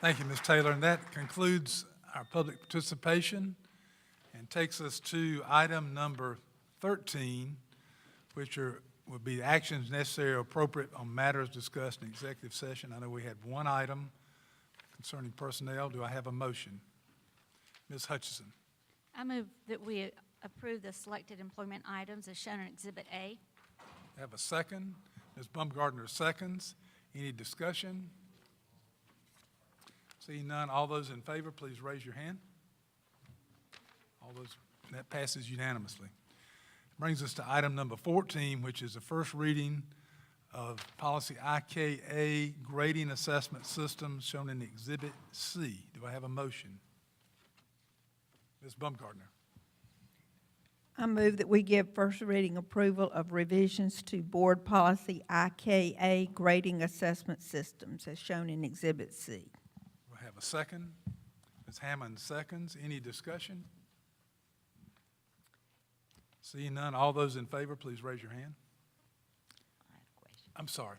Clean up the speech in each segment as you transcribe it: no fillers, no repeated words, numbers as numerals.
Thank you, Ms. Taylor, and that concludes our public participation and takes us to item number 13, which would be actions necessary or appropriate on matters discussed in executive session. I know we had one item concerning personnel. Do I have a motion? Ms. Hutchison. I move that we approve the selected employment items as shown in Exhibit A. Have a second. Ms. Baumgartner seconds. Any discussion? Seeing none, all those in favor, please raise your hand. All those, that passes unanimously. Brings us to item number 14, which is the first reading of policy IKA grading assessment system shown in Exhibit C. Do I have a motion? Ms. Baumgartner. I move that we give first reading approval of revisions to Board Policy IKA grading assessment systems as shown in Exhibit C. Do I have a second? Ms. Hammond seconds. Any discussion? Seeing none, all those in favor, please raise your hand. I have a question. I'm sorry.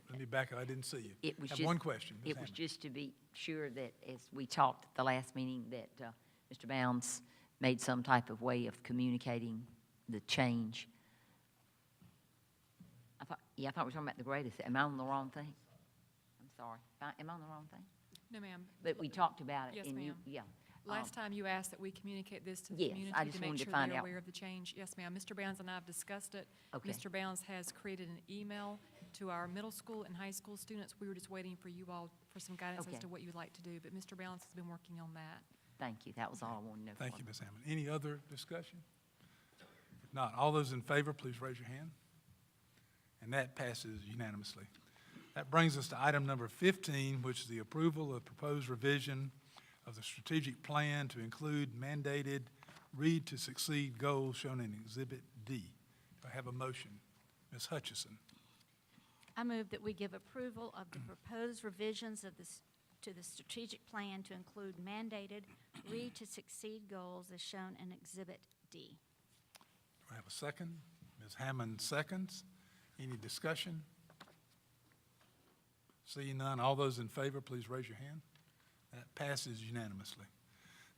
Let me back up. I didn't see you. It was Have just- one question. Ms. It was Hammond. just to be sure that, as we talked at the last meeting, that Mr. Bounds made some type of way of communicating the change. I thought we were talking about the greatest. Am I on the wrong thing? I'm sorry. Am I on the wrong thing? No, ma'am. But we talked about it. Yes, and you- ma'am. Yeah. Last time you asked that we communicate this to the Yes, community I to just make wanted to sure find they're out. aware of the change. Yes, ma'am. Mr. Bounds and I have discussed it. Okay. Mr. Bounds has created an email to our middle school and high school students. We were just waiting for you all for some guidance Okay. as to what you'd like to do, but Mr. Bounds has been working on that. Thank you. That was all I wanted to know. Thank you, Ms. Hammond. Any other discussion? If not, all those in favor, please raise your hand. And that passes unanimously. That brings us to item number 15, which is the approval of proposed revision of the strategic plan to include mandated Read to Succeed goals shown in Exhibit D. Do I have a motion? Ms. Hutchison. I move that we give approval of the proposed revisions of this, to the strategic plan to include mandated Read to Succeed goals as shown in Exhibit D. Do I have a second? Ms. Hammond seconds. Any discussion? Seeing none, all those in favor, please raise your hand. That passes unanimously.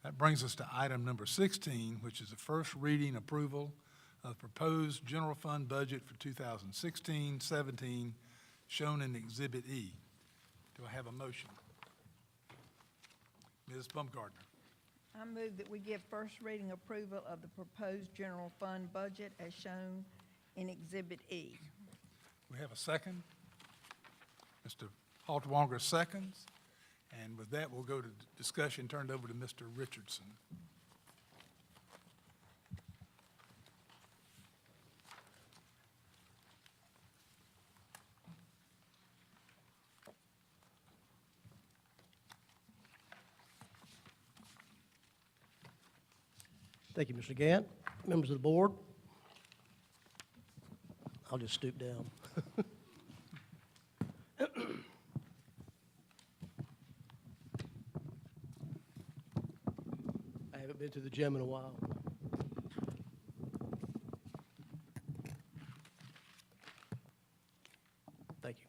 That brings us to item number 16, which is the first reading approval of proposed general fund budget for 2016-17, shown in Exhibit E. Do I have a motion? Ms. Baumgartner. I move that we give first reading approval of the proposed general fund budget as shown in Exhibit E. We have a second. Mr. Halterwanger seconds. And with that, we'll go to discussion turned over to Mr. Richardson. Thank you, Mr. Gant. Members of the board, I'll just stoop down. I haven't been to the gym in a while. Thank you.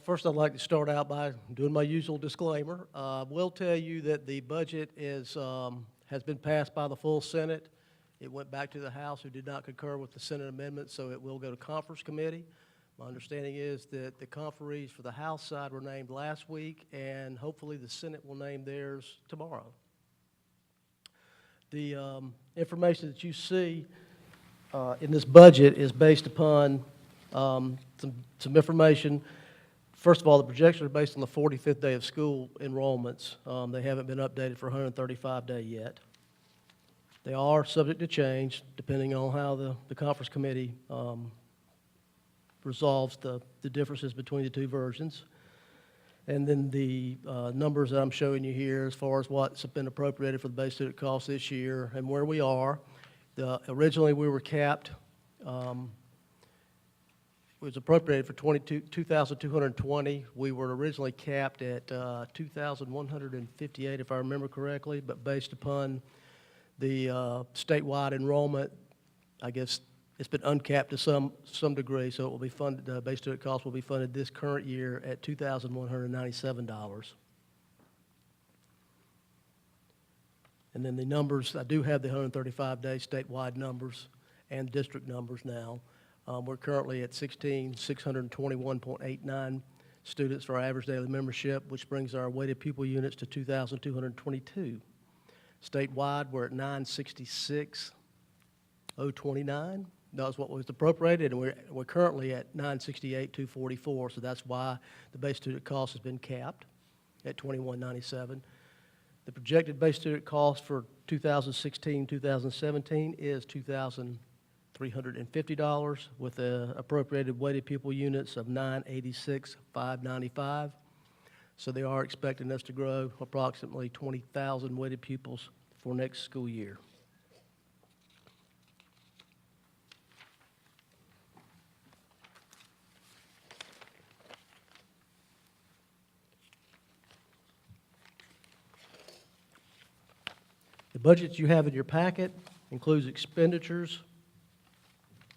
First, I'd like to start out by doing my usual disclaimer. I will tell you that the budget has been passed by the full Senate. It went back to the House, who did not concur with the Senate amendment, so it will go to conference committee. My understanding is that the conferees for the House side were named last week, and hopefully the Senate will name theirs tomorrow. The information that you see in this budget is based upon some information. First of all, the projections are based on the 45th day of school enrollments. They haven't been updated for 135 day yet. They are subject to change depending on how the conference committee resolves the differences between the two versions. And then the numbers that I'm showing you here as far as what's been appropriated for the base student cost this year and where we are. Originally, we were capped. It was appropriated for 2,220. We were originally capped at 2,158, if I remember correctly, but based upon the statewide enrollment, I guess It's been uncapped to some degree, so it will be funded, base student costs will be funded this current year at $2,197. And then the numbers, I do have the 135-day statewide numbers and district numbers now. We're currently at 621.89 students for our average daily membership, which brings our weighted pupil units to 2,222. Statewide, we're at 966,029. That's what was appropriated, and we're currently at 968,244. So that's why the base student cost has been capped at $21.97. The projected base student cost for 2016-2017 is $2,350 with the appropriated weighted pupil units of 986,595. So they are expecting us to grow approximately 20,000 weighted pupils for next school year. The budget you have in your packet includes expenditures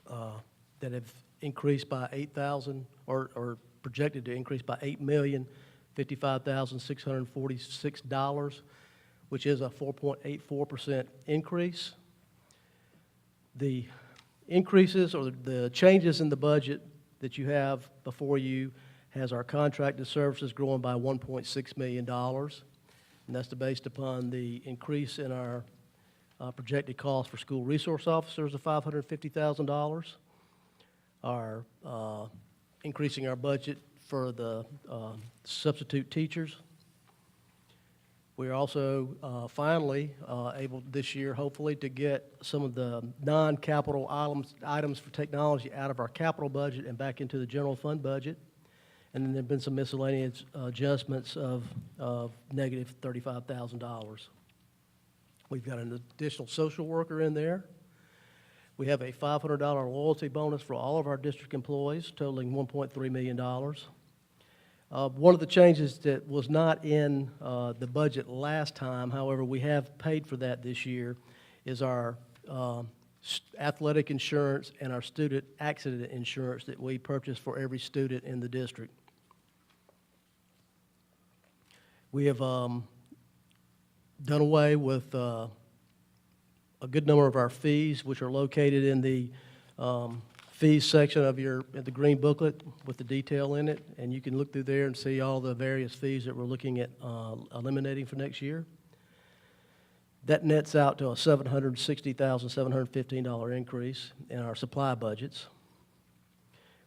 that have increased by 8,000 or projected to increase by $8,055,646, which is a 4.84% increase. The increases or the changes in the budget that you have before you has our contracted services growing by $1.6 million. And that's based upon the increase in our projected cost for school resource officers of $550,000. Our increasing our budget for the substitute teachers. We're also finally able this year, hopefully, to get some of the non-capital items for technology out of our capital budget and back into the general fund budget. And then there have been some miscellaneous adjustments of negative $35,000. We've got an additional social worker in there. We have a $500 loyalty bonus for all of our district employees, totaling $1.3 million. One of the changes that was not in the budget last time, however, we have paid for that this year, is our athletic insurance and our student accident insurance that we purchase for every student in the district. We have done away with a good number of our fees, which are located in the fees section of the green booklet with the detail in it, and you can look through there and see all the various fees that we're looking at eliminating for next year. That nets out to a $760,715 increase in our supply budgets.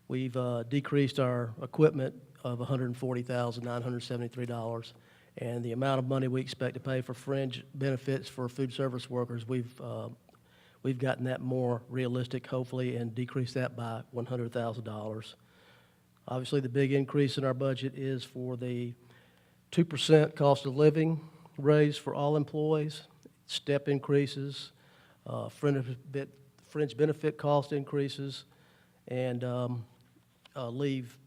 We've decreased our equipment of $140,973, and the amount of money we expect to pay for fringe benefits for food service workers, we've gotten that more realistic, hopefully, and decreased that by $100,000. Obviously, the big increase in our budget is for the 2% cost of living raise for all employees, step increases, fringe benefit cost increases, and terminal leave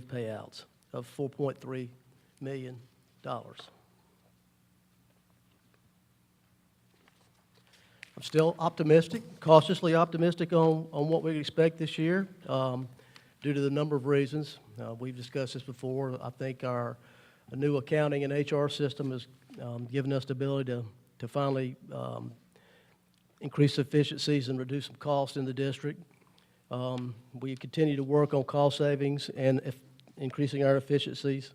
payouts of $4.3 million. I'm still optimistic, cautiously optimistic on what we expect this year due to the number of reasons. We've discussed this before. I think our new accounting and HR system has given us the ability to finally increase efficiencies and reduce some costs in the district. We continue to work on cost savings and increasing our efficiencies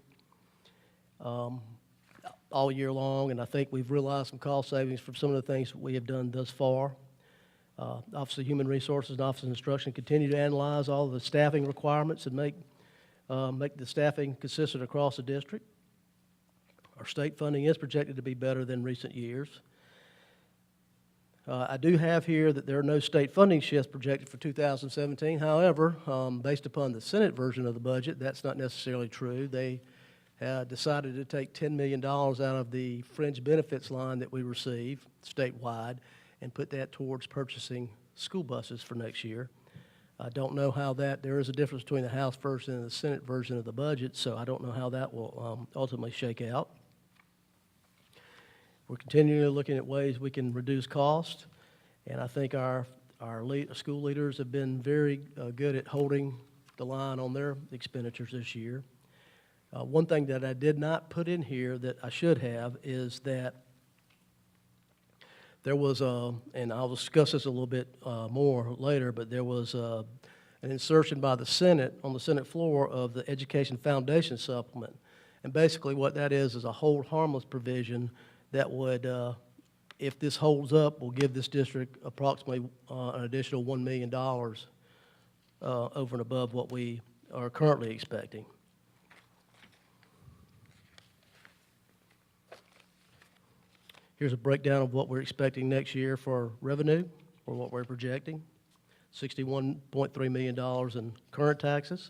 all year long, and I think we've realized some cost savings from some of the things we have done thus far. Office of Human Resources and Office of Instruction continue to analyze all of the staffing requirements and make the staffing consistent across the district. Our state funding is projected to be better than recent years. I do have here that there are no state funding shifts projected for 2017. However, based upon the Senate version of the budget, that's not necessarily true. They decided to take $10 million out of the fringe benefits line that we receive statewide and put that towards purchasing school buses for next year. I don't know how there is a difference between the House version and the Senate version of the budget, so I don't know how that will ultimately shake out. We're continually looking at ways we can reduce cost, and I think our Our school leaders have been very good at holding the line on their expenditures this year. One thing that I did not put in here that I should have is that there was and I'll discuss this a little bit more later, but there was an insertion by the Senate, on the Senate floor, of the Education Foundation supplement. And basically what that is a hold harmless provision that would, if this holds up, will give this district approximately an additional $1 million over and above what we are currently expecting. Here's a breakdown of what we're expecting next year for revenue, or what we're projecting. $61.3 million in current taxes,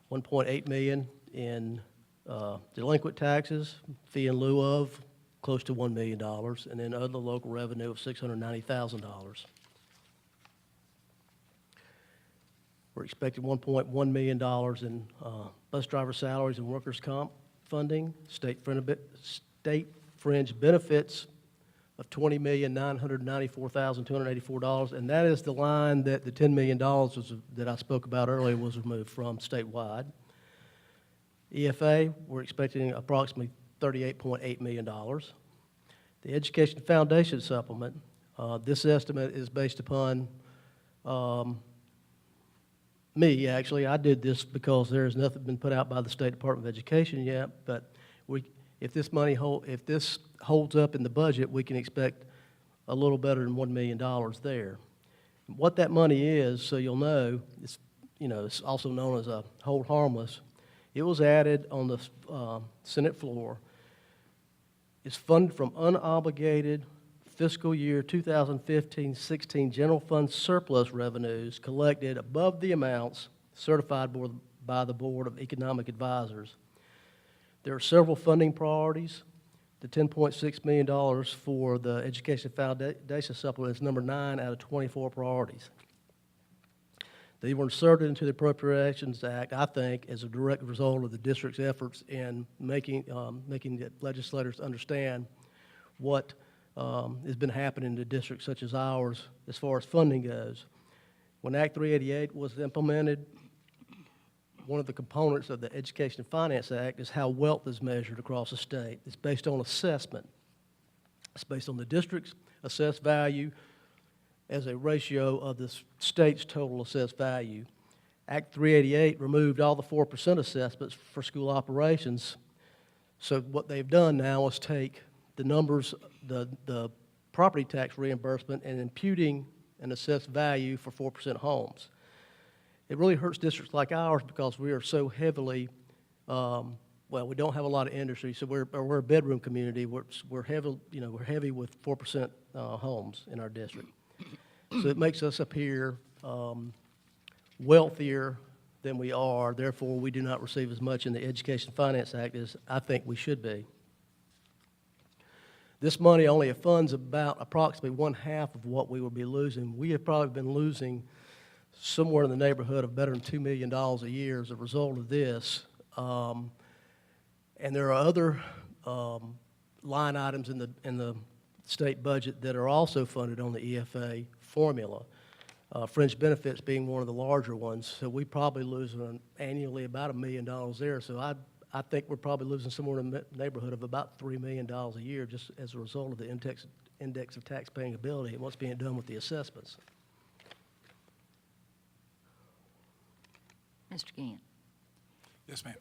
$1.8 million in delinquent taxes, fee in lieu of close to $1 million, and then other local revenue of $690,000. We're expecting $1.1 million in bus driver salaries and workers' comp funding, state fringe benefits of $20,994,284, and that is the line that the $10 million that I spoke about earlier was removed from statewide. EFA, we're expecting approximately $38.8 million. The Education Foundation supplement, this estimate is based upon me, actually. I did this because there has nothing been put out by the State Department of Education yet, but if this holds up in the budget, we can expect a little better than $1 million there. What that money is, so you'll know, it's also known as a hold harmless. It was added on the Senate floor. It's funded from unobligated fiscal year 2015-16 general fund surplus revenues collected above the amounts certified by the Board of Economic Advisors. There are several funding priorities. The $10.6 million for the Education Foundation supplement is number 9 out of 24 priorities. They were inserted into the Appropriations Act, I think, as a direct result of the district's efforts in making the legislators understand what has been happening to districts such as ours as far as funding goes. When Act 388 was implemented, one of the components of the Education and Finance Act is how wealth is measured across the state. It's based on assessment. It's based on the district's assessed value as a ratio of the state's total assessed value. Act 388 removed all the 4% assessments for school operations. So what they've done now is take the numbers, the property tax reimbursement, and imputing an assessed value for 4% homes. It really hurts districts like ours because we are so heavily, well, we don't have a lot of industry, so we're a bedroom community. We're heavy with 4% homes in our district. So it makes us appear wealthier than we are. Therefore, we do not receive as much in the Education Finance Act as I think we should be. This money only funds about approximately 1/2 of what we will be losing. We have probably been losing somewhere in the neighborhood of better than $2 million a year as a result of this. And there are other line items in the state budget that are also funded on the EFA formula, fringe benefits being one of the larger ones. So we probably lose annually about $1 million there. So I think we're probably losing somewhere in the neighborhood of about $3 million a year just as a result of the index of tax-paying ability and what's being done with the assessments. Mr. Gant, Yes, ma'am.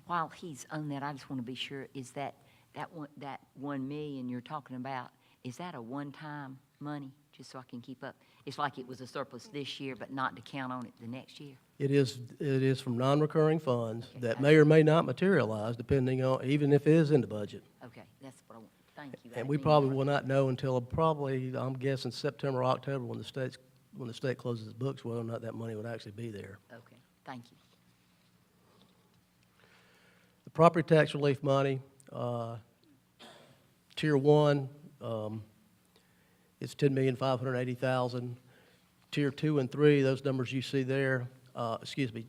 while he's on that, I just want to be sure, is that $1 million you're talking about, is that a one-time money, just so I can keep up? It's like it was a surplus this year, but not to count on it the next year? It is from non-recurring funds Okay, that may or may not materialize, depending on, even if it is in the budget. Okay, that's what I want. Thank you. And we probably will not know until probably, I'm guessing, September or October, when the state closes its books, whether or not that money would actually be there. Okay, thank you. The property tax relief money, Tier 1, it's $10,580,000. Tier 2 and 3, those numbers you see there,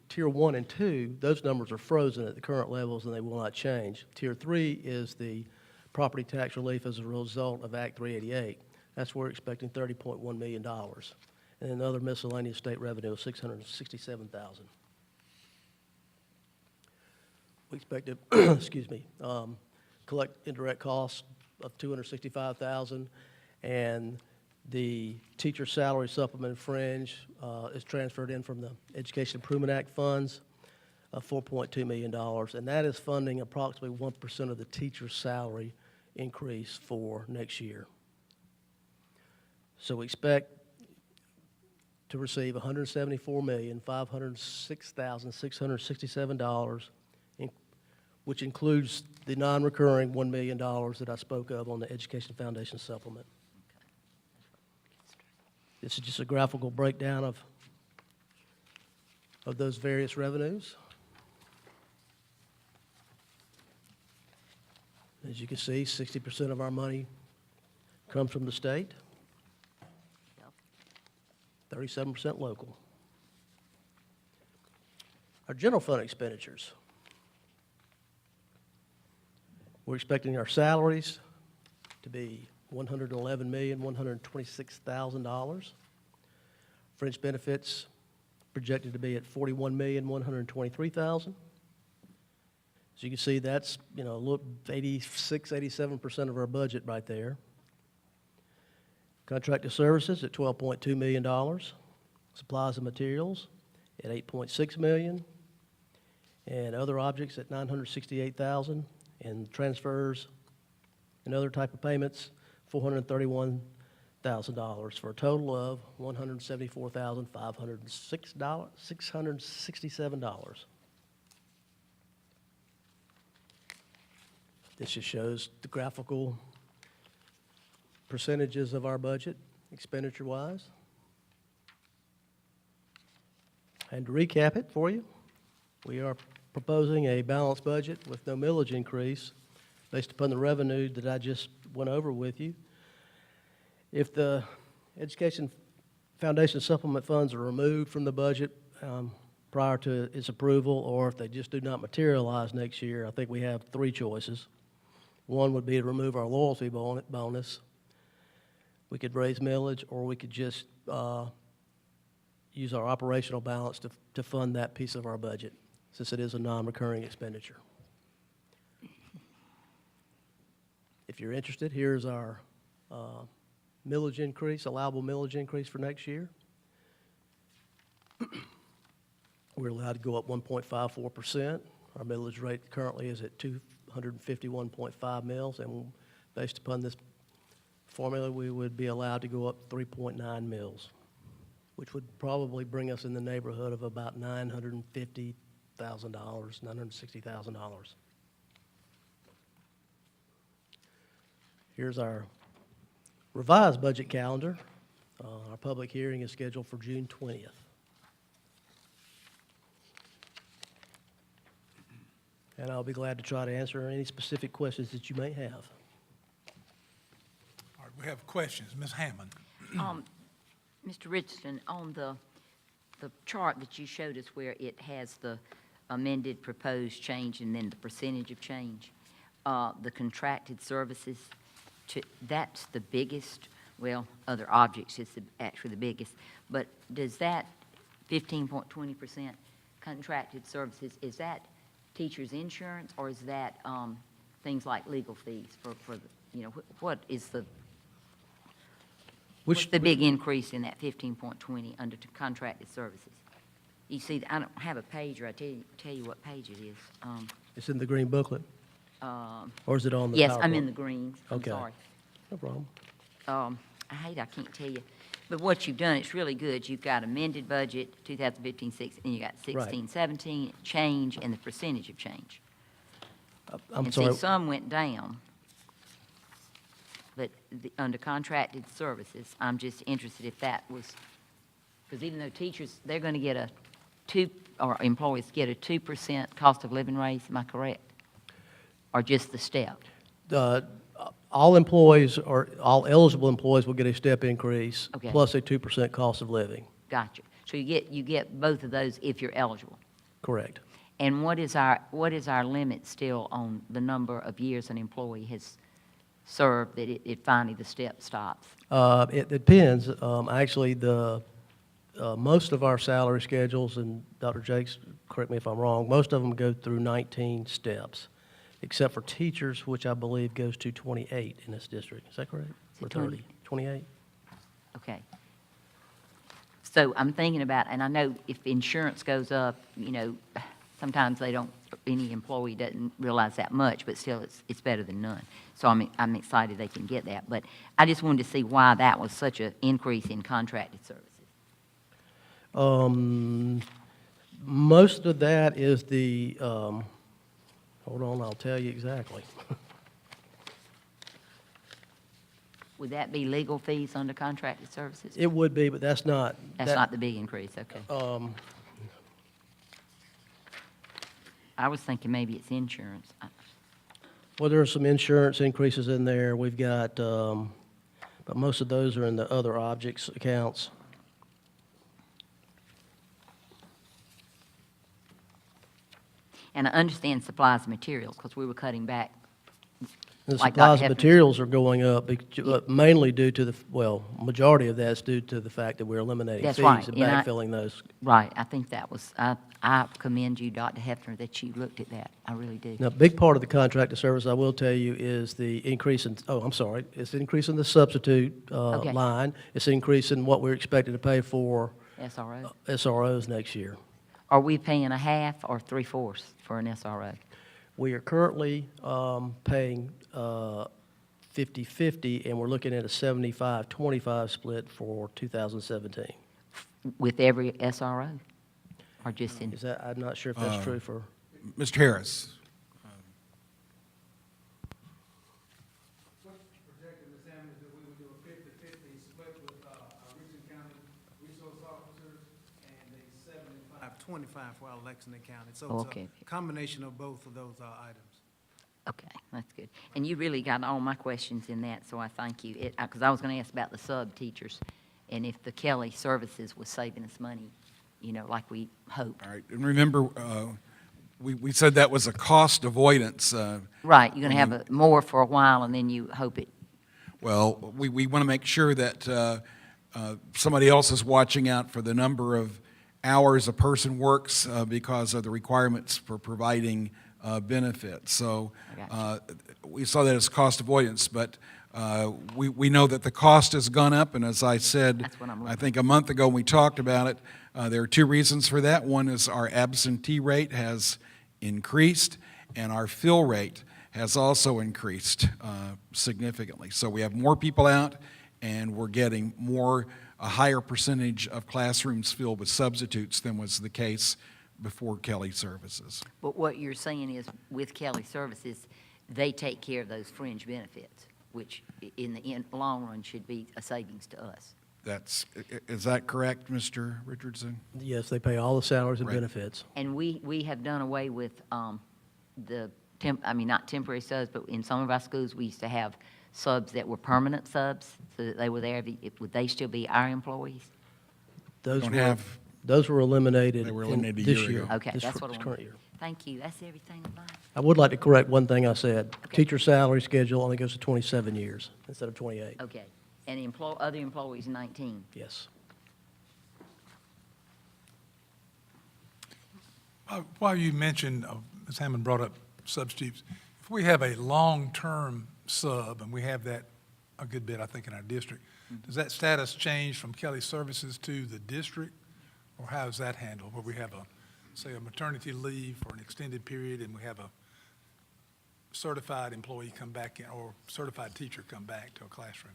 Tier 1 and 2, those numbers are frozen at the current levels and they will not change. Tier 3 is the property tax relief as a result of Act 388. That's where we're expecting $30.1 million. And then other miscellaneous state revenue of $667,000. We expect to, excuse me, collect indirect costs of $265,000, and the teacher salary supplement fringe is transferred in from the Education Improvement Act funds of $4.2 million, and that is funding approximately 1% of the teacher's salary increase for next year. So we expect to receive $174,506,667, which includes the non-recurring $1 million that I spoke of on the Education Foundation supplement. This is just a graphical breakdown of those various revenues. As you can see, 60% of our money comes from the state, 37% local. Our general fund expenditures. We're expecting our salaries to be $111,126,000. Fringe benefits projected to be at $41,123,000. As you can see, that's, look, 86, 87% of our budget right there. Contracted services at $12.2 million. Supplies and materials at $8.6 million. And other objects at $968,000. And transfers and other type of payments, $431,000, for a total of $174,667. This just shows the graphical percentages of our budget, expenditure-wise. And to recap it for you, we are proposing a balanced budget with no millage increase based upon the revenue that I just went over with you. If the Education Foundation supplement funds are removed from the budget prior to its approval, or if they just do not materialize next year, I think we have three choices. One would be to remove our loyalty bonus. We could raise millage, or we could just use our operational balance to fund that piece of our budget, since it is a non-recurring expenditure. If you're interested, here's our millage increase, allowable millage increase for next year. We're allowed to go up 1.54%. Our millage rate currently is at 251.5 mils, and based upon this formula, we would be allowed to go up 3.9 mils, which would probably bring us in the neighborhood of about $950,000, $960,000. Here's our revised budget calendar. Our public hearing is scheduled for June 20th. And I'll be glad to try to answer any specific questions that you may have. All right, we have questions. Ms. Hammond? Mr. Richardson, on the chart that you showed us where it has the amended proposed change and then the percentage of change, the contracted services, that's the biggest, well, other objects is actually the biggest, but does that 15.20% contracted services, is that teachers' insurance, or is that things like legal fees for the, what is the, what's the big increase in that 15.20 under contracted services? You see, I don't have a page, or I tell you what page it is. It's in the green booklet, or is it on the Yes, I'm PowerPoint? in the greens, I'm Okay. sorry. No problem. I can't tell you, but what you've done, it's really good. You've got amended budget, 2015-16, and you got 16-17 change and the percentage of change. I'm And sorry. see, some went down, but under contracted services, I'm just interested if that was, because even though teachers, they're going to get or employees get a 2% cost of living raise, am I correct? Or just the step? All employees, or all eligible employees, will get a step increase Okay. plus a 2% cost of living. Gotcha. So you get both of those if you're eligible. Correct. And what is our limit still on the number of years an employee has serve that it finally, the step stops? It depends. Actually, most of our salary schedules, and Dr. Jakes, correct me if I'm wrong, most of them go through 19 steps, except for teachers, which I believe goes to 28 in this district. Is that correct? Is Or it 20? 30? 28? Okay. So I'm thinking about, and I know if insurance goes up, sometimes any employee doesn't realize that much, but still, it's better than none. So I'm excited they can get that. But I just wanted to see why that was such an increase in contracted services. Most of that is hold on, I'll tell you exactly. Would that be legal fees under contracted services? It would be, but that's not. That's not the big increase, okay. I was thinking maybe it's insurance. Well, there are some insurance increases in there. We've got, but most of those are in the other objects accounts. And I understand supplies and materials, because we were cutting back. The Like Dr. supplies and Heffernan. materials are going up, mainly due to majority of that's due to the fact that we're eliminating That's fees right, and and I- backfilling those. Right, I think that was, I commend you, Dr. Hefner, that you looked at that. I really do. Now, a big part of the contracted service, I will tell you, is the increase in, it's the increase in the substitute Okay. line. It's the increase in what we're expected to pay for SRO. SROs next year. Are we paying a half or 3/4 for an SRO? We are currently paying 50/50, and we're looking at a 75-25 split for 2017. With every SRO? Or just in, Is that, I'm not sure if that's true for, Mr. Harris? What's projected, Ms. Hammond, is that we would do a 50-50 split with our Richland County resource officers and a 75-25 for our Lexington County. So Oh, it's okay. a combination of both of those items. okay, that's good. And you really got all my questions in that, so I thank you. Because I was going to ask about the sub-teachers, and if the Kelly Services was saving us money, like we hoped. All right, and remember, we said that was a cost avoidance. Right, you're going to have more for a while, and then you hope it. Well, we want to make sure that somebody else is watching out for the number of hours a person works because of the requirements for providing benefits. So I got we saw that as cost avoidance, but we know that the cost has gone up, and as I said, That's what I'm I looking think a month ago when we talked about it, there are two reasons for that. One is our absentee rate has increased, and our fill rate has also increased significantly. So we have more people out, and we're getting a higher percentage of classrooms filled with substitutes than was the case before Kelly Services. But what you're saying is, with Kelly Services, they take care of those fringe benefits, which in the long run should be a savings to us. Is that correct, Mr. Richardson? yes, they pay all the salaries and Right. benefits. And we have done away with not temporary subs, but in some of our schools, we used to have subs that were permanent subs, so that they were there. Would they still be our employees? Those Don't were, have- those were eliminated They were in eliminated a this year year. ago. Okay, that's what I this wanted. current year. Thank you, that's everything of mine. I would like to correct one thing I said. Okay. Teacher salary schedule only goes to 27 years instead of 28. Okay, and other employees, 19. Yes. While you mentioned, Ms. Hammond brought up substitutes, if we have a long-term sub, and we have that a good bit, I think, in our district, does that status change from Kelly Services to the district? Or how is that handled, where we have say, a maternity leave for an extended period, and we have a certified employee come back in, or certified teacher come back to a classroom?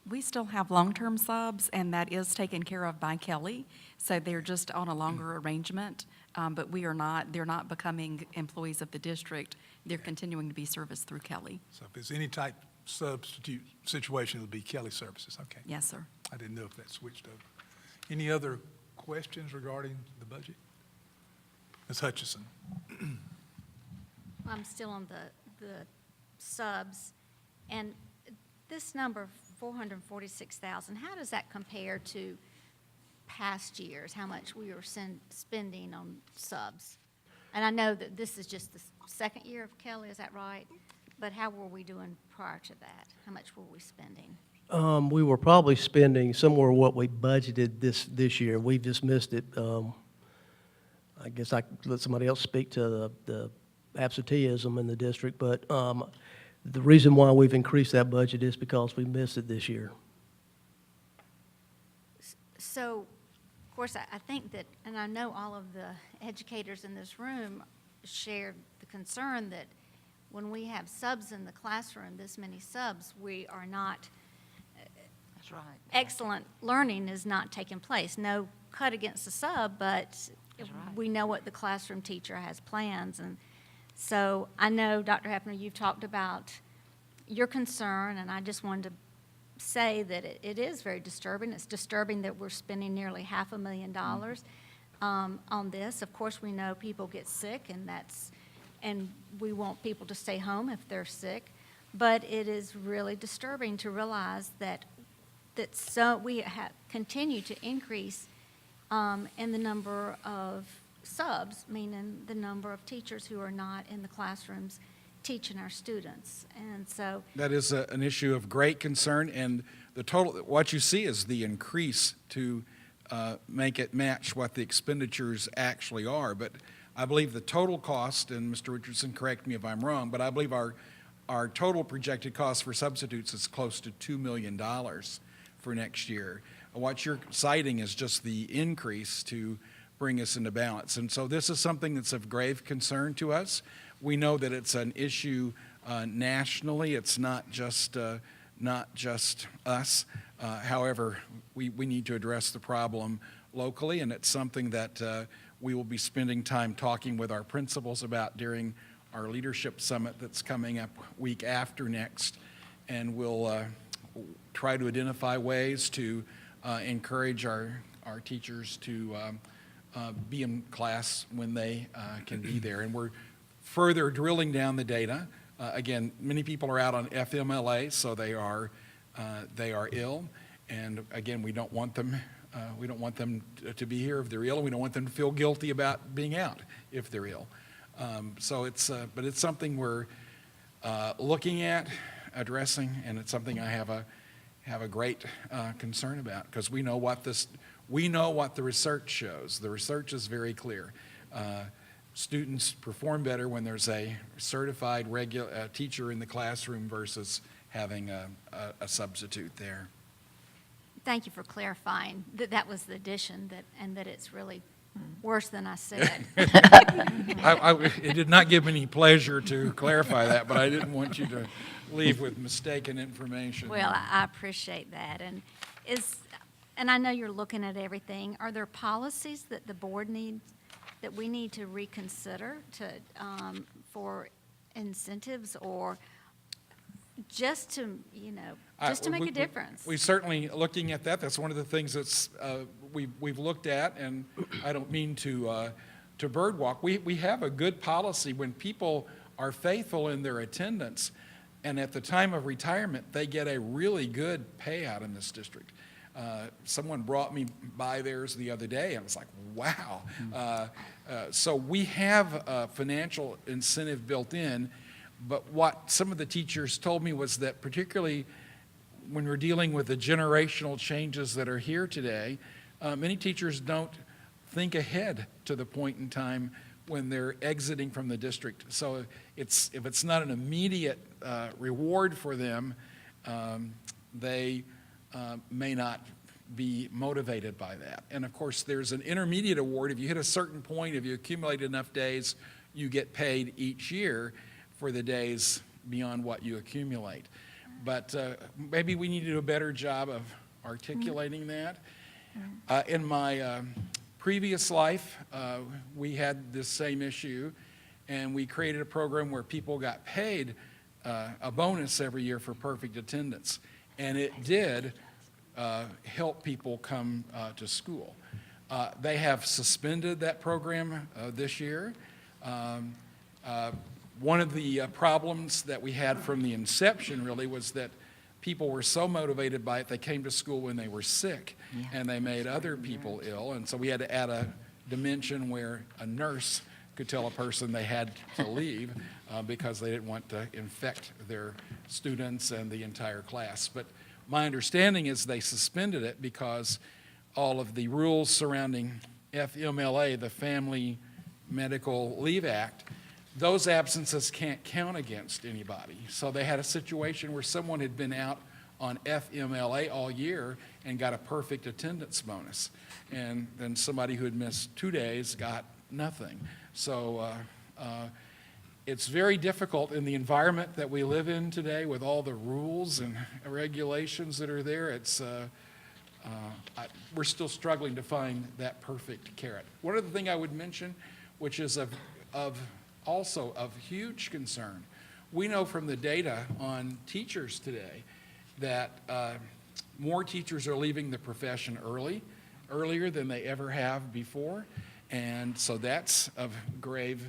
We still have long-term subs, and that is taken care of by Kelly, so they're just on a longer arrangement, but they're not becoming employees of the district. They're continuing to be serviced through Kelly. So if it's any type substitute situation, it'll be Kelly Services, okay. Yes, sir. I didn't know if that switched over. Any other questions regarding the budget? Ms. Hutchison? I'm still on the subs, and this number, 446,000, how does that compare to past years, how much we were spending on subs? And I know that this is just the second year of Kelly, is that right? But how were we doing prior to that? How much were we spending? We were probably spending somewhere what we budgeted this year. We've just missed it. I guess I could let somebody else speak to the absenteeism in the district, but the reason why we've increased that budget is because we missed it this year. So, of course, I think that, and I know all of the educators in this room shared the concern that when we have subs in the classroom, this many subs, we are not, That's right. excellent learning is not taking place. No cut against the sub, but That's right. we know what the classroom teacher has plans. And so I know, Dr. Hefner, you've talked about your concern, and I just wanted to say that it is very disturbing. It's disturbing that we're spending nearly $500,000 on this. Of course, we know people get sick, and we want people to stay home if they're sick. But it is really disturbing to realize that we continue to increase in the number of subs, meaning the number of teachers who are not in the classrooms teaching our students. And so, That is an issue of great concern, and the total, what you see is the increase to make it match what the expenditures actually are. But I believe the total cost, and Mr. Richardson, correct me if I'm wrong, but I believe our total projected cost for substitutes is close to $2 million for next year. What you're citing is just the increase to bring us into balance. And so this is something that's of grave concern to us. We know that it's an issue nationally. It's not just us. However, we need to address the problem locally, and it's something that we will be spending time talking with our principals about during our leadership summit that's coming up week after next. And we'll try to identify ways to encourage our teachers to be in class when they can be there. And we're further drilling down the data. Again, many people are out on FMLA, so they are ill. And again, we don't want them to be here if they're ill, and we don't want them to feel guilty about being out if they're ill. So but it's something we're looking at, addressing, and it's something I have a great concern about, because we know what the research shows. The research is very clear. Students perform better when there's a certified teacher in the classroom versus having a substitute there. thank you for clarifying that that was the addition, and that it's really worse than I said. It did not give me any pleasure to clarify that, but I didn't want you to leave with mistaken information. Well, I appreciate that. And I know you're looking at everything. Are there policies that the board needs, that we need to reconsider for incentives, or just to, just to make a difference? We're certainly looking at that. That's one of the things that's, we've looked at, and I don't mean to birdwalk. We have a good policy when people are faithful in their attendance, and at the time of retirement, they get a really good payout in this district. Someone brought me by theirs the other day, and I was like, wow. So we have a financial incentive built in, but what some of the teachers told me was that particularly when we're dealing with the generational changes that are here today, many teachers don't think ahead to the point in time when they're exiting from the district. So if it's not an immediate reward for them, they may not be motivated by that. And of course, there's an intermediate award. If you hit a certain point, if you accumulate enough days, you get paid each year for the days beyond what you accumulate. But maybe we need to do a better job of articulating that. In my previous life, we had this same issue, and we created a program where people got paid a bonus every year for perfect attendance. And it did help people come to school. They have suspended that program this year. One of the problems that we had from the inception really was that people were so motivated by it, they came to school when they were sick, and they made other people ill. And so we had to add a dimension where a nurse could tell a person they had to leave because they didn't want to infect their students and the entire class. But my understanding is they suspended it because all of the rules surrounding FMLA, the Family Medical Leave Act, those absences can't count against anybody. So they had a situation where someone had been out on FMLA all year and got a perfect attendance bonus. And then somebody who had missed 2 days got nothing. So it's very difficult in the environment that we live in today with all the rules and regulations that are there. We're still struggling to find that perfect carrot. One other thing I would mention, which is also of huge concern, we know from the data on teachers today that more teachers are leaving the profession earlier than they ever have before, and so that's of grave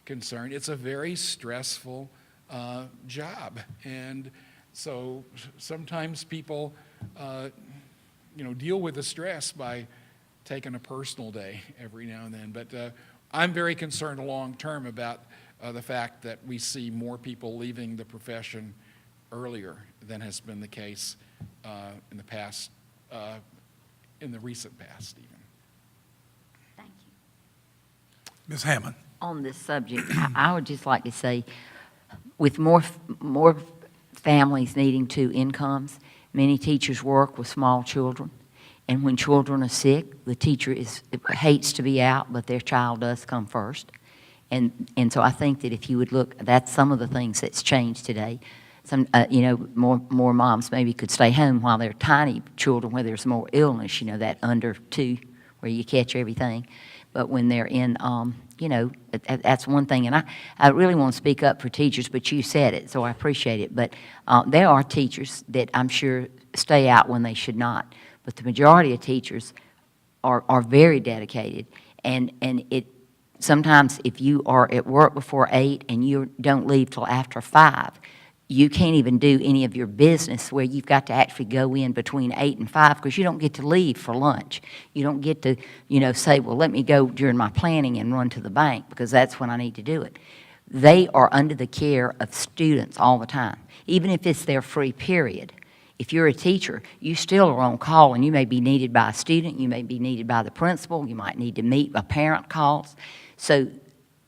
concern. It's a very stressful job, and so sometimes people deal with the stress by taking a personal day every now and then. But I'm very concerned long-term about the fact that we see more people leaving the profession earlier than has been the case in the past, in the recent past even. Thank you. Ms. Hammond? On this subject, I would just like to say, with more families needing two incomes, many teachers work with small children, and when children are sick, the teacher hates to be out, but their child does come first. And so I think that if you would look, that's some of the things that's changed today. Some, more moms maybe could stay home while they're tiny children, where there's more illness, that under 2, where you catch everything. But when they're in, that's one thing. And I really want to speak up for teachers, but you said it, so I appreciate it. But there are teachers that I'm sure stay out when they should not. But the majority of teachers are very dedicated. And it sometimes if you are at work before 8 and you don't leave till after 5, you can't even do any of your business where you've got to actually go in between 8 and 5 because you don't get to leave for lunch. You don't get to, say, well, let me go during my planning and run to the bank because that's when I need to do it. They are under the care of students all the time, even if it's their free period. If you're a teacher, you still are on call, and you may be needed by a student, you may be needed by the principal, you might need to meet a parent calls. So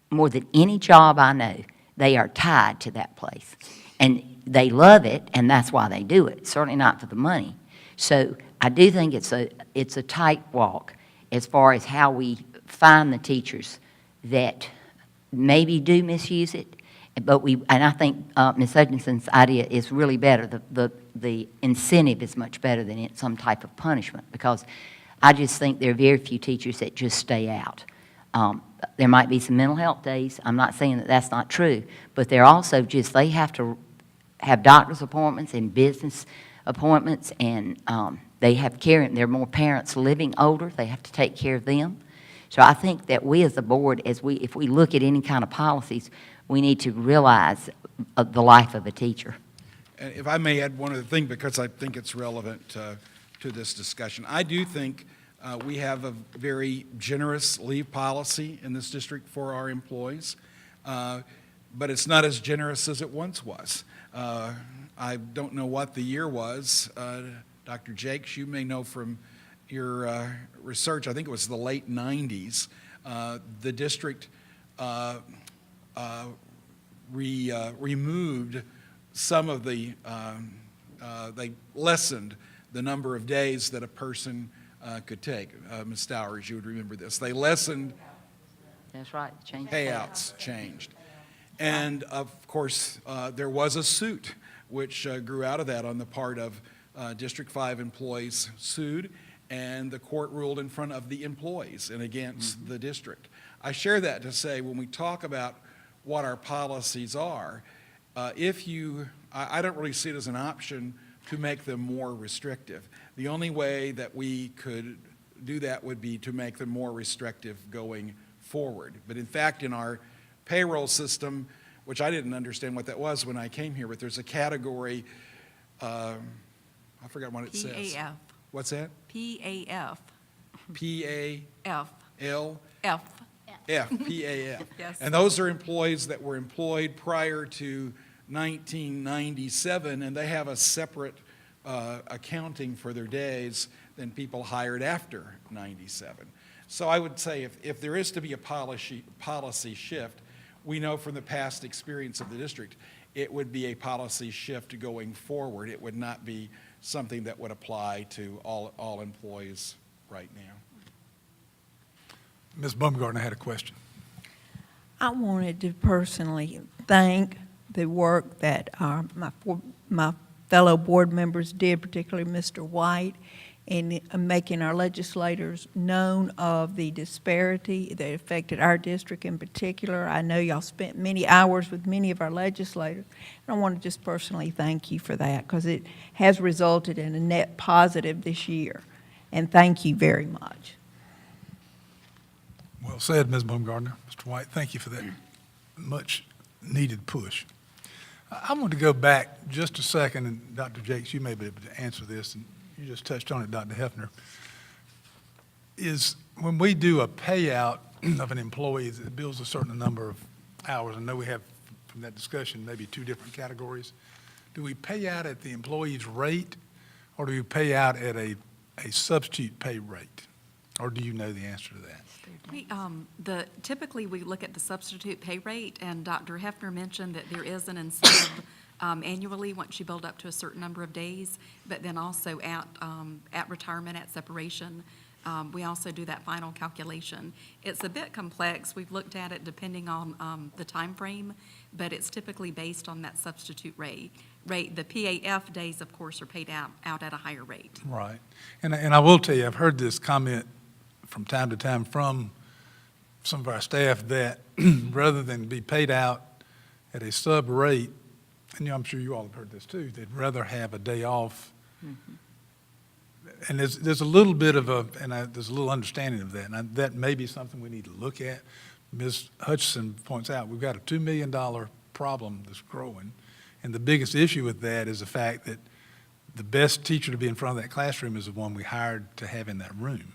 more than any job I know, they are tied to that place. And they love it, and that's why they do it, certainly not for the money. So I do think it's a tight walk as far as how we find the teachers that maybe do misuse it, and I think Ms. Hutchinson's idea is really better. The incentive is much better than some type of punishment, because I just think there are very few teachers that just stay out. There might be some mental health days. I'm not saying that that's not true, but they're also just, they have to have doctor's appointments and business appointments, and they have care. There are more parents living older. They have to take care of them. So I think that we as a board, if we look at any kind of policies, we need to realize the life of a teacher. And if I may add one other thing, because I think it's relevant to this discussion. I do think we have a very generous leave policy in this district for our employees, but it's not as generous as it once was. I don't know what the year was. Dr. Jakes, you may know from your research, I think it was the late 90s, the district removed some of the, they lessened the number of days that a person could take. Ms. Stowers, you would remember this. They lessened, That's right, change. payouts changed. And of course, there was a suit which grew out of that on the part of District 5 employees sued, and the court ruled in front of the employees and against the district. I share that to say, when we talk about what our policies are, I don't really see it as an option to make them more restrictive. The only way that we could do that would be to make them more restrictive going forward. But in fact, in our payroll system, which I didn't understand what that was when I came here, but there's a category, I forgot what it says. PAF. What's that? PAF. P-A-L? F. F. PAF. Yes. And those are employees that were employed prior to 1997, and they have a separate accounting for their days than people hired after 97. So I would say if there is to be a policy shift, we know from the past experience of the district, it would be a policy shift going forward. It would not be something that would apply to all employees right now. Ms. Baumgartner had a question. I wanted to personally thank the work that my fellow board members did, particularly Mr. White, in making our legislators known of the disparity that affected our district in particular. I know y'all spent many hours with many of our legislators. And I want to just personally thank you for that, because it has resulted in a net positive this year. And thank you very much. Well said, Ms. Baumgartner. Mr. White, thank you for that much-needed push. I want to go back just a second, and Dr. Jakes, you may be able to answer this, and you just touched on it, Dr. Hefner, is when we do a payout of an employee that bills a certain number of hours, I know we have, from that discussion, maybe two different categories. Do we pay out at the employee's rate, or do we pay out at a substitute pay rate? Or do you know the answer to that? Typically, we look at the substitute pay rate, and Dr. Hefner mentioned that there is an incentive annually once you build up to a certain number of days, but then also at retirement, at separation, we also do that final calculation. It's a bit complex. We've looked at it depending on the time frame, but it's typically based on that substitute rate. The PAF days, of course, are paid out at a higher rate. Right. And I will tell you, I've heard this comment from time to time from some of our staff that rather than be paid out at a sub rate, and I'm sure you all have heard this too, they'd rather have a day off. And there's a little bit of there's a little understanding of that, and that may be something we need to look at. Ms. Hutchison points out we've got a $2 million problem that's growing, and the biggest issue with that is the fact that the best teacher to be in front of that classroom is the one we hired to have in that room.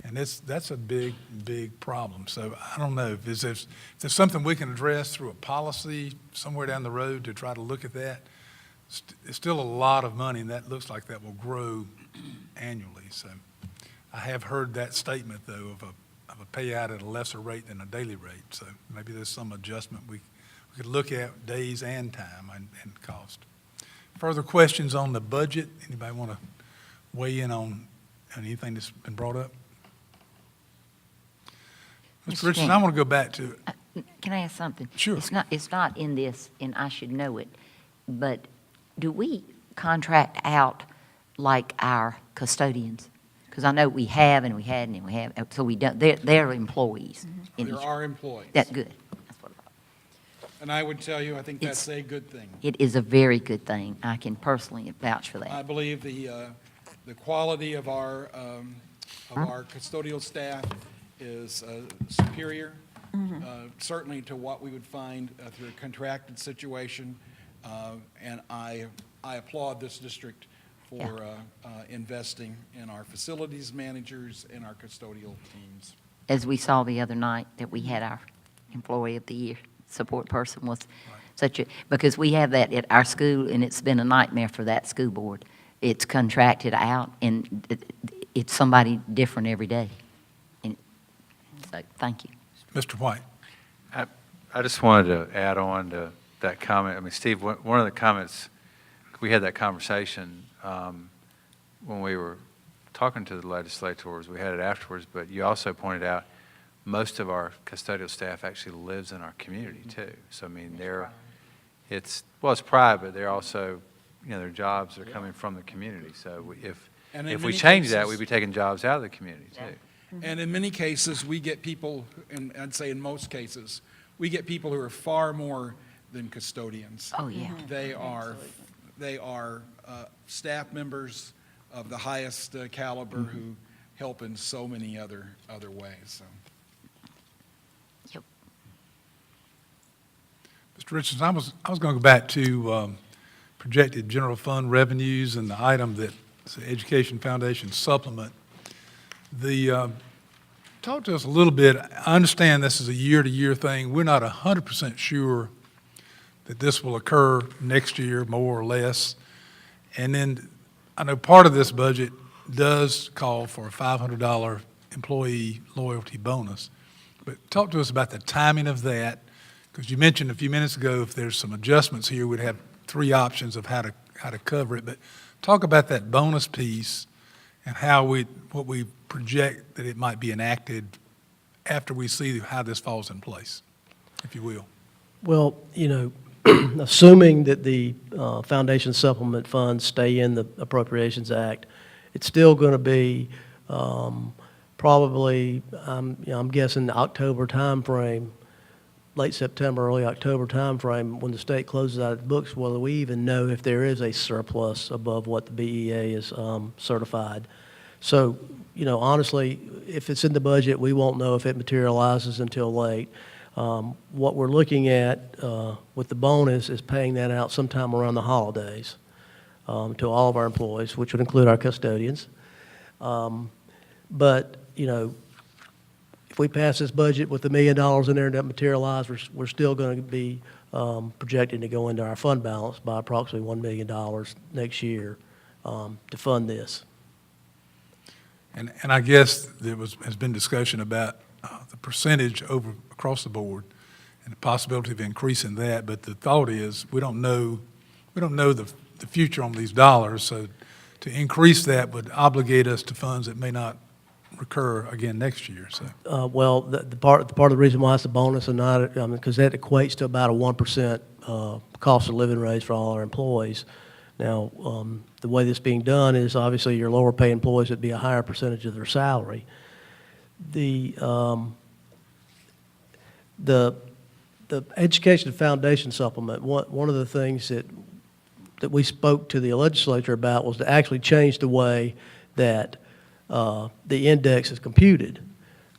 And that's a big, big problem. So I don't know, if there's something we can address through a policy somewhere down the road to try to look at that. It's still a lot of money, and that looks like that will grow annually. So I have heard that statement, though, of a payout at a lesser rate than a daily rate. So maybe there's some adjustment we could look at days and time and cost. Further questions on the budget? Anybody want to weigh in on anything that's been brought up? Mr. Richardson, I want to go back to, Can I ask something? Sure. It's not in this, and I should know it, but do we contract out like our custodians? Because I know we have, and we hadn't, and we have, so we don't, they're employees. in There each- are employees. That's good. That's what I thought. And I would tell you, I think that's a good thing. It is a very good thing. I can personally vouch for I that. believe the quality of our custodial staff is superior, certainly to what we would find through a contracted situation. And I applaud this district for investing in our facilities managers and our custodial teams. As we saw the other night, that we had our Employee of the Year support person was because we have that at our school, and it's been a nightmare for that school board. It's contracted out, and it's somebody different every day. And so, thank you. Mr. White. I just wanted to add on to that comment. I mean, Steve, one of the comments, we had that conversation when we were talking to the legislators. We had it afterwards, but you also pointed out most of our custodial staff actually lives in our community too. So, I mean, it's private, they're also, their jobs are coming from the community. So if And in we many change that, cases- we'd be taking jobs out of the community too. And in many cases, we get people, and I'd say in most cases, we get people who are far more than custodians. Oh, yeah. They are staff members of the highest caliber who help in so many other ways, so. Yep. Mr. Richardson, I was going to go back to projected general fund revenues and the item that's the Education Foundation supplement. The Talk to us a little bit. I understand this is a year-to-year thing. We're not 100% sure that this will occur next year, more or less. And then I know part of this budget does call for a $500 employee loyalty bonus. But talk to us about the timing of that, because you mentioned a few minutes ago if there's some adjustments here, we'd have three options of how to cover it. But talk about that bonus piece and what we project that it might be enacted after we see how this falls in place, if you will. Well, assuming that the foundation supplement funds stay in the Appropriations Act, it's still going to be probably, I'm guessing October timeframe, late September, early October timeframe, when the state closes out its books, whether we even know if there is a surplus above what the BEA is certified. So, honestly, if it's in the budget, we won't know if it materializes until late. What we're looking at with the bonus is paying that out sometime around the holidays to all of our employees, which would include our custodians. But, if we pass this budget with $1 million in there and that materialize, we're still going to be projecting to go into our fund balance by approximately $1 million next year to fund this. And I guess has been discussion about the percentage across the board and the possibility of increasing that, but the thought is we don't know the future on these dollars, so to increase that would obligate us to funds that may not recur again next year. So Well, the part of the reason why it's a bonus and not, because that equates to about a 1% cost of living raise for all our employees. Now, the way this being done is obviously your lower pay employees would be a higher percentage of their salary. The Education Foundation Supplement, one of the things that we spoke to the legislature about was to actually change the way that the index is computed.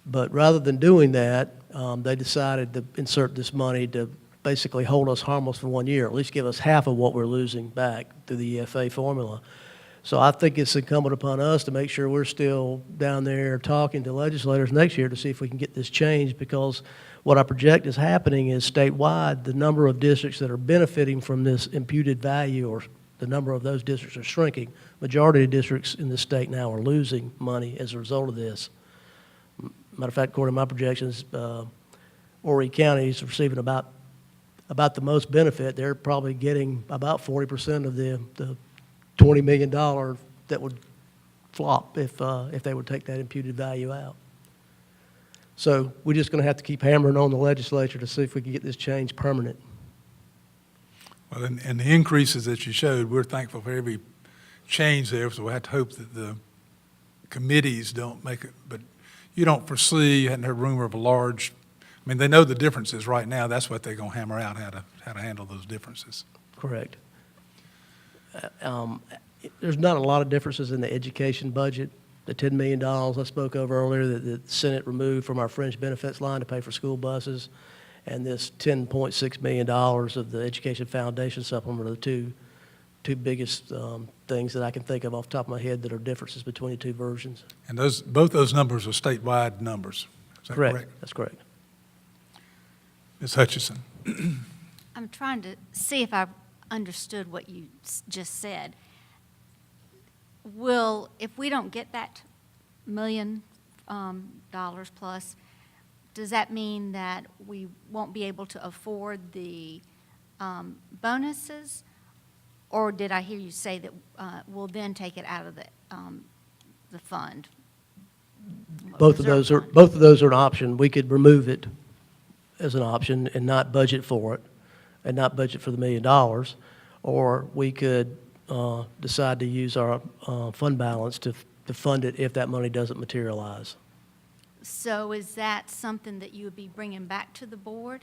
But rather than doing that, they decided to insert this money to basically hold us harmless for 1 year, at least give us half of what we're losing back through the EFA formula. So I think it's incumbent upon us to make sure we're still down there talking to legislators next year to see if we can get this changed, because what I project is happening is statewide, the number of districts that are benefiting from this imputed value, or the number of those districts, are shrinking. Majority of districts in the state now are losing money as a result of this. Matter of fact, according to my projections, Horry County is receiving about the most benefit. They're probably getting about 40% of the $20 million that would flop if they would take that imputed value out. So we're just going to have to keep hammering on the legislature to see if we can get this change permanent. well, and the increases that you showed, we're thankful for every change there, so we have to hope that the committees don't make it, but you don't foresee, you hadn't heard rumor of a large, I mean, they know the differences right now. That's what they're going to hammer out, how to handle those differences. Correct. There's not a lot of differences in the education budget. The $10 million I spoke of earlier that the Senate removed from our fringe benefits line to pay for school buses, and this $10.6 million of the Education Foundation supplement are the two biggest things that I can think of off the top of my head that are differences between the two versions. And both those numbers are statewide numbers. Is that correct? That's correct. Ms. Hutchison? I'm trying to see if I understood what you just said. If we don't get that $1 million plus, does that mean that we won't be able to afford the bonuses? Or did I hear you say that we'll then take it out of the fund? Both of Reserve those are an option. We could remove it as an option and not budget for it, and not budget for the $1 million, or we could decide to use our fund balance to fund it if that money doesn't materialize. So is that something that you would be bringing back to the board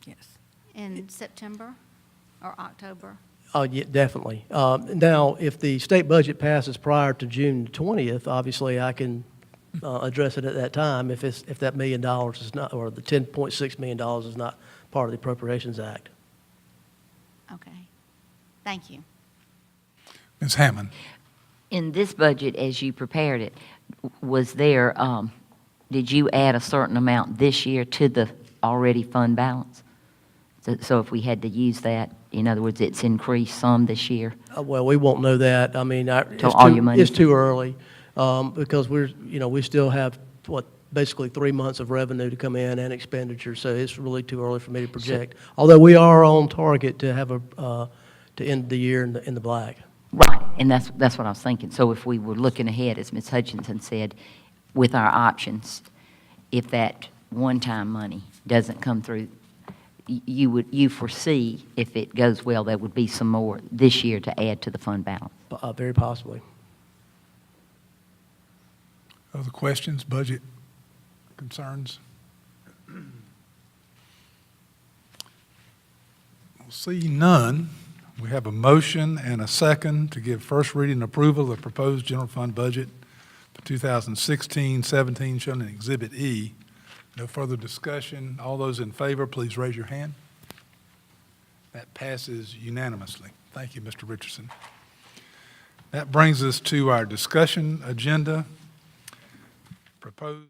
Yes. in September or October? Oh, yeah, definitely. Now, if the state budget passes prior to June 20th, obviously I can address it at that time if that $1 million is not, or the $10.6 million is not part of the Appropriations Act. Okay. Thank you. Ms. Hammond? In this budget, as you prepared it, was there did you add a certain amount this year to the already fund balance? So if we had to use that, in other words, it's increased some this year? Well, we won't know that. I mean, Till all your money's it's too early, because we still have, basically 3 months of revenue to come in and expenditure, so it's really too early for me to project. Although we are on target to have to end the year in the black. Right, and that's what I was thinking. So if we were looking ahead, as Ms. Hutchinson said, with our options, if that one-time money doesn't come through, you foresee, if it goes well, there would be some more this year to add to the fund balance? Very possibly. Other questions, budget concerns? See none. We have a motion and a second to give first reading approval of the proposed general fund budget for 2016-17 shown in Exhibit E. No further discussion. All those in favor, please raise your hand. That passes unanimously. Thank you, Mr. Richardson. That brings us to our discussion agenda. Proposed